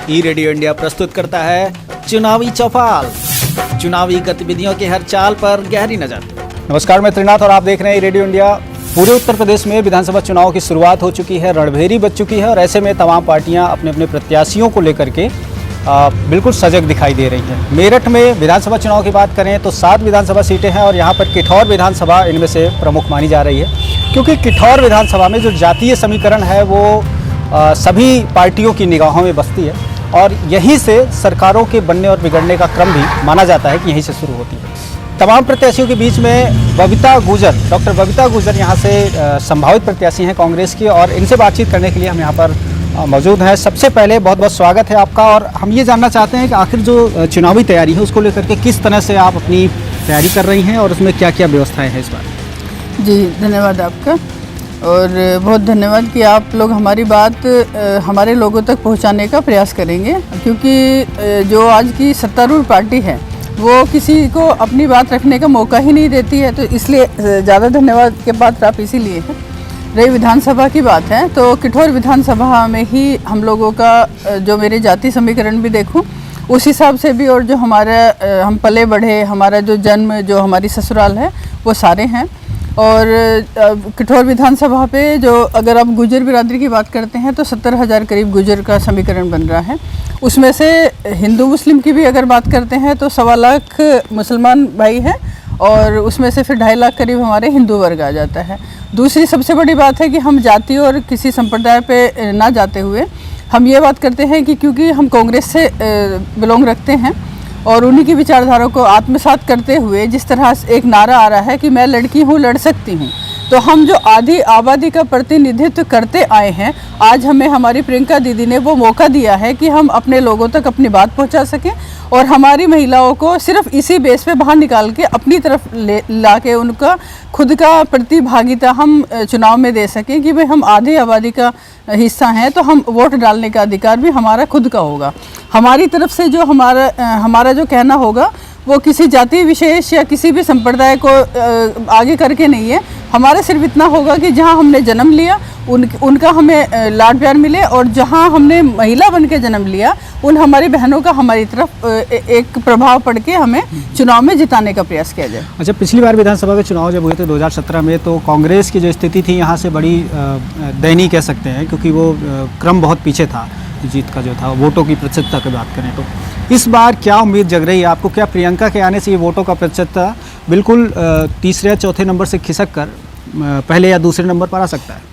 ई radio India प्रस्तुत करता है चुनावी चौपाल, चुनावी गतिविधियों के हर चाल पर गहरी नजर। नमस्कार, मैं त्रिनाथ और आप देख रहे हैं रेडियो इंडिया। पूरे उत्तर प्रदेश में विधानसभा चुनाव की शुरुआत हो चुकी है, रणभेरी बज चुकी है और ऐसे में तमाम पार्टियां अपने अपने प्रत्याशियों को लेकर के बिल्कुल सजग दिखाई दे रही हैं। मेरठ में विधानसभा चुनाव की बात करें तो 7 विधानसभा सीटें हैं और यहाँ पर किठौर विधानसभा इनमें से प्रमुख मानी जा रही है, क्योंकि किठौर विधानसभा में जो जातीय समीकरण है वो सभी पार्टियों की निगाहों में बसती है और यहीं से सरकारों के बनने और बिगड़ने का क्रम भी माना जाता है कि यहीं से शुरू होती है। तमाम प्रत्याशियों के बीच में डॉक्टर बबीता गुजर यहाँ से संभावित प्रत्याशी हैं कांग्रेस की, और इनसे बातचीत करने के लिए हम यहाँ पर मौजूद हैं। सबसे पहले बहुत बहुत स्वागत है आपका, और हम ये जानना चाहते हैं कि आखिर जो चुनावी तैयारी है उसको लेकर के किस तरह से आप अपनी तैयारी कर रही हैं और उसमें क्या क्या व्यवस्थाएं हैं इस बार। जी धन्यवाद आपका, और बहुत धन्यवाद कि आप लोग हमारी बात हमारे लोगों तक पहुंचाने का प्रयास करेंगे, क्योंकि जो आज की सत्तारूढ़ पार्टी है वो किसी को अपनी बात रखने का मौका ही नहीं देती है, तो इसलिए ज़्यादा धन्यवाद के बात आप इसीलिए हैं। रही विधानसभा की बात है तो किठौर विधानसभा में ही हम लोगों का जो मेरे जाति समीकरण भी देखूं उस हिसाब से भी, और जो हमारा हम पले बढ़े, हमारा जो जन्म, जो हमारी ससुराल है वो सारे हैं। और किठौर विधानसभा पे जो अगर आप गुजर बिरादरी की बात करते हैं तो 70,000 करीब गुजर का समीकरण बन रहा है। उसमें से हिंदू मुस्लिम की भी अगर बात करते हैं तो 1.25 लाख मुसलमान भाई हैं और उसमें से फिर 2.5 लाख करीब हमारे हिंदू वर्ग आ जाता है। दूसरी सबसे बड़ी बात है कि हम जाति और किसी संप्रदाय पे ना जाते हुए हम ये बात करते हैं कि क्योंकि हम कांग्रेस से बिलोंग रखते हैं और उन्हीं की विचारधारा को आत्मसात करते हुए जिस तरह से एक नारा आ रहा है कि मैं लड़की हूँ लड़ सकती हूँ, तो हम जो आधी आबादी का प्रतिनिधित्व करते आए हैं, आज हमें हमारी प्रियंका दीदी ने वो मौका दिया है कि हम अपने लोगों तक अपनी बात पहुंचा सकें और हमारी महिलाओं को सिर्फ इसी बेस पे बाहर निकाल के अपनी तरफ ला के उनका खुद का प्रतिभागिता हम चुनाव में दे सकें कि भाई हम आधी आबादी का हिस्सा हैं तो हम वोट डालने का अधिकार भी हमारा खुद का होगा। हमारी तरफ से जो हमारा जो कहना होगा वो किसी जाति विशेष या किसी भी संप्रदाय को आगे करके नहीं है। हमारा सिर्फ इतना होगा कि जहां हमने जन्म लिया उनका हमें लाड प्यार मिले, और जहां हमने महिला बन के जन्म लिया उन हमारी बहनों का हमारी तरफ एक प्रभाव पड़ के हमें चुनाव में जिताने का प्रयास किया जाए। अच्छा, पिछली बार विधानसभा के चुनाव जब हुए थे 2017 में, तो कांग्रेस की जो स्थिति थी यहाँ से बड़ी दयनीय कह सकते हैं, क्योंकि वो क्रम बहुत पीछे था जीत का जो था, वोटों की प्रतिशतता की बात करें तो। इस बार क्या उम्मीद जग रही है आपको? क्या प्रियंका के आने से ये वोटों का प्रतिशतता बिल्कुल तीसरे या चौथे नंबर से खिसक कर पहले या दूसरे नंबर पर आ सकता है?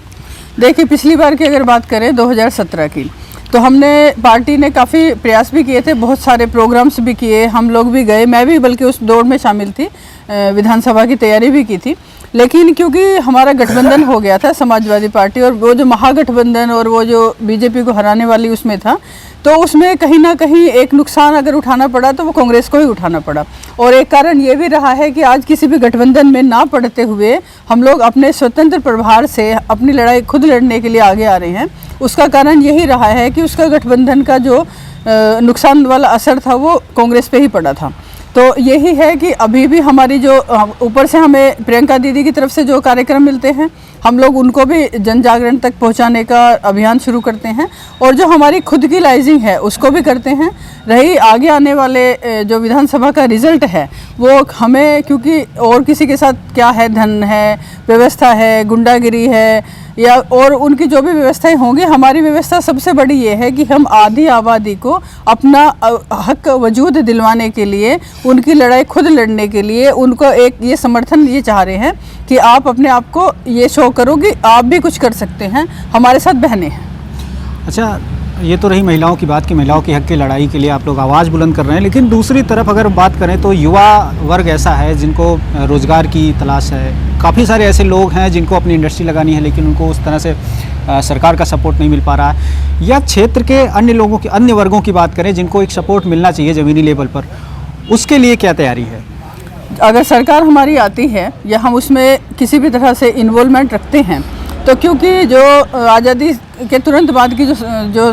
देखिए, पिछली बार की अगर बात करें 2017 की, तो हमने पार्टी ने काफ़ी प्रयास भी किए थे, बहुत सारे प्रोग्राम्स भी किए, हम लोग भी गए, मैं भी बल्कि उस दौड़ में शामिल थी, विधानसभा की तैयारी भी की थी। लेकिन क्योंकि हमारा गठबंधन हो गया था समाजवादी पार्टी, और वो जो महागठबंधन और वो जो बीजेपी को हराने वाली उसमें था, तो उसमें कहीं ना कहीं एक नुकसान अगर उठाना पड़ा तो वो कांग्रेस को ही उठाना पड़ा। और एक कारण ये भी रहा है कि आज किसी भी गठबंधन में ना पड़ते हुए हम लोग अपने स्वतंत्र प्रभार से अपनी लड़ाई खुद लड़ने के लिए आगे आ रहे हैं। उसका कारण यही रहा है कि उसका गठबंधन का जो नुकसान वाला असर था वो कांग्रेस पे ही पड़ा था। तो यही है कि अभी भी हमारी जो ऊपर से हमें प्रियंका दीदी की तरफ से जो कार्यक्रम मिलते हैं, हम लोग उनको भी जन जागरण तक पहुंचाने का अभियान शुरू करते हैं, और जो हमारी खुद की लाइजिंग है उसको भी करते हैं। रही आगे आने वाले जो विधानसभा का रिजल्ट है वो हमें, क्योंकि और किसी के साथ क्या है, धन है, व्यवस्था है, गुंडागिरी है, या और उनकी जो भी व्यवस्थाएं होंगी, हमारी व्यवस्था सबसे बड़ी ये है कि हम आधी आबादी को अपना हक वजूद दिलवाने के लिए, उनकी लड़ाई खुद लड़ने के लिए उनको एक ये समर्थन ये चाह रहे हैं कि आप अपने आप को ये शो करो कि आप भी कुछ कर सकते हैं, हमारे साथ बहनें हैं। अच्छा, ये तो रही महिलाओं की बात कि महिलाओं के हक की लड़ाई के लिए आप लोग आवाज़ बुलंद कर रहे हैं, लेकिन दूसरी तरफ अगर बात करें तो युवा वर्ग ऐसा है जिनको रोज़गार की तलाश है। काफ़ी सारे ऐसे लोग हैं जिनको अपनी इंडस्ट्री लगानी है, लेकिन उनको उस तरह से सरकार का सपोर्ट नहीं मिल पा रहा है। या क्षेत्र के अन्य लोगों की, अन्य वर्गों की बात करें जिनको एक सपोर्ट मिलना चाहिए ज़मीनी लेवल पर, उसके लिए क्या तैयारी है? अगर सरकार हमारी आती है या हम उसमें किसी भी तरह से इन्वॉल्वमेंट रखते हैं, तो क्योंकि जो आज़ादी के तुरंत बाद की जो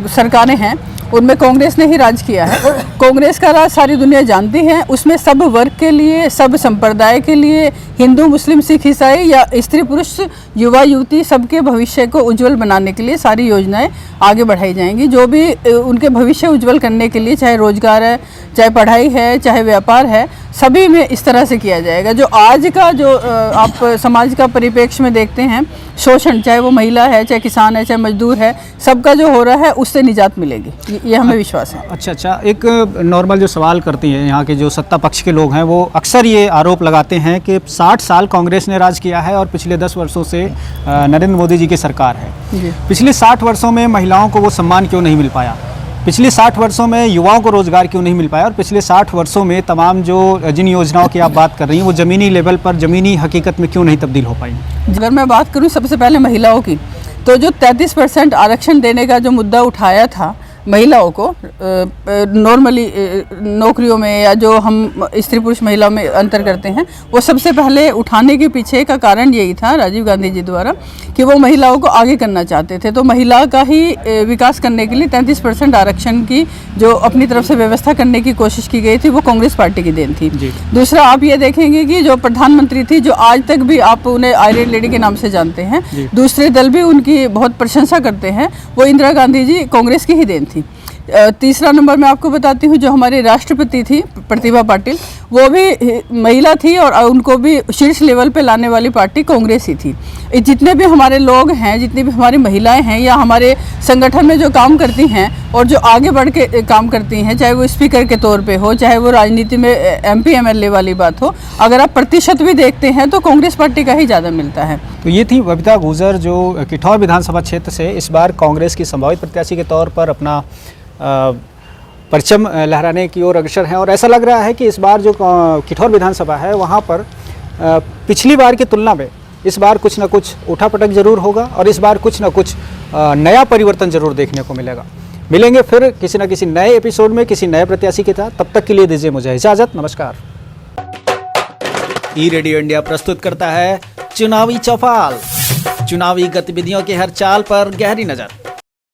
सरकारें हैं उनमें कांग्रेस ने ही राज किया है। कांग्रेस का राज सारी दुनिया जानती है, उसमें सब वर्ग के लिए, सब संप्रदाय के लिए, हिंदू मुस्लिम सिख ईसाई या स्त्री पुरुष युवा युवती सबके भविष्य को उज्जवल बनाने के लिए सारी योजनाएं आगे बढ़ाई जाएंगी। जो भी उनके भविष्य उज्जवल करने के लिए, चाहे रोजगार है, चाहे पढ़ाई है, चाहे व्यापार है, सभी में इस तरह से किया जाएगा। जो आज का जो आप समाज का परिप्रेक्ष्य में देखते हैं शोषण, चाहे वो महिला है, चाहे किसान है, चाहे मजदूर है, सबका जो हो रहा है उससे निजात मिलेगी, ये हमें विश्वास है। अच्छा, एक नॉर्मल जो सवाल करती हैं यहाँ के जो सत्ता पक्ष के लोग हैं, वो अक्सर ये आरोप लगाते हैं कि 60 साल कांग्रेस ने राज किया है और पिछले 10 वर्षों से नरेंद्र मोदी जी की सरकार है। पिछले 60 वर्षों में महिलाओं को वो सम्मान क्यों नहीं मिल पाया? पिछले 60 वर्षों में युवाओं को रोजगार क्यों नहीं मिल पाया? और पिछले 60 वर्षों में तमाम जिन योजनाओं की आप बात कर रही हैं, वो ज़मीनी लेवल पर, ज़मीनी हकीकत में क्यों नहीं तब्दील हो पाई? अगर मैं बात करूं सबसे पहले महिलाओं की, तो जो 33% आरक्षण देने का जो मुद्दा उठाया था महिलाओं को नॉर्मली नौकरियों में, या जो हम स्त्री पुरुष महिलाओं में अंतर करते हैं, वो सबसे पहले उठाने के पीछे का कारण यही था राजीव गांधी जी द्वारा कि वो महिलाओं को आगे करना चाहते थे। तो महिला का ही विकास करने के लिए 33% आरक्षण की जो अपनी तरफ से व्यवस्था करने की कोशिश की गई थी, वो कांग्रेस पार्टी की देन थी। दूसरा, आप ये देखेंगे कि जो प्रधानमंत्री थी, जो आज तक भी आप उन्हें आयरन लेडी के नाम से जानते हैं, दूसरे दल भी उनकी बहुत प्रशंसा करते हैं, वो इंदिरा गांधी जी कांग्रेस की ही देन थी। तीसरा नंबर मैं आपको बताती हूँ, जो हमारी राष्ट्रपति थी प्रतिभा पाटिल, वो भी महिला थी और उनको भी शीर्ष लेवल पे लाने वाली पार्टी कांग्रेस ही थी। जितने भी हमारे लोग हैं, जितनी भी हमारी महिलाएं हैं, या हमारे संगठन में जो काम करती हैं और जो आगे बढ़ के काम करती हैं, चाहे वो स्पीकर के तौर पे हो, चाहे वो राजनीति में MP MLA वाली बात हो, अगर आप प्रतिशत भी देखते हैं तो कांग्रेस पार्टी का ही ज़्यादा मिलता है। तो ये थी बबीता गुर्जर, जो किठौर विधानसभा क्षेत्र से इस बार कांग्रेस की संभावित प्रत्याशी के तौर पर अपना परचम लहराने की ओर अग्रसर हैं। और ऐसा लग रहा है कि इस बार जो किठौर विधानसभा है, वहाँ पर पिछली बार की तुलना में इस बार कुछ ना कुछ उठापटक जरूर होगा और इस बार कुछ ना कुछ नया परिवर्तन जरूर देखने को मिलेगा। मिलेंगे फिर किसी न किसी नए एपिसोड में किसी नए प्रत्याशी के साथ। तब तक के लिए दीजिए मुझे इजाज़त। नमस्कार। ई रेडियो इंडिया प्रस्तुत करता है चुनावी चौपाल, चुनावी गतिविधियों के हर चाल पर गहरी नजर।